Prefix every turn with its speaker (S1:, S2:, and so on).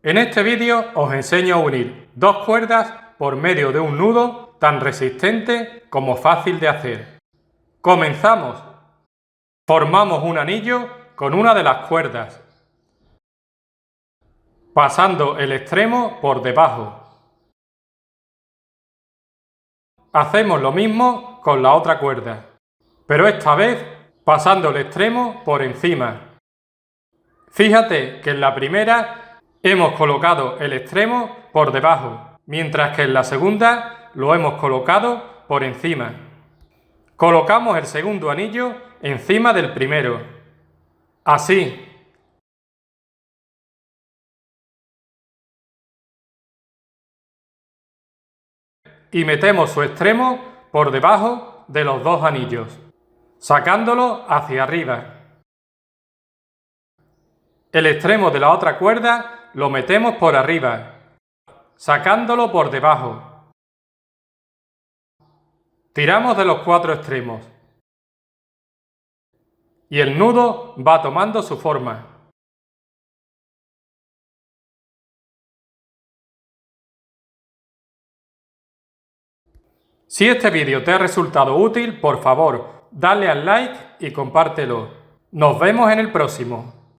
S1: En este vídeo os enseño a unir dos cuerdas por medio de un nudo tan resistente como fácil de hacer. ¡Comenzamos! Formamos un anillo con una de las cuerdas, pasando el extremo por debajo. Hacemos lo mismo con la otra cuerda, pero esta vez pasando el extremo por encima. Fíjate que en la primera hemos colocado el extremo por debajo, mientras que en la segunda lo hemos colocado por encima. Colocamos el segundo anillo encima del primero. Así. Y metemos su extremo por debajo de los dos anillos, sacándolo hacia arriba. El extremo de la otra cuerda lo metemos por arriba, sacándolo por debajo. Tiramos de los cuatro extremos y el nudo va tomando su forma. Si este vídeo te ha resultado útil, por favor, dale al like y compártelo. Nos vemos en el próximo.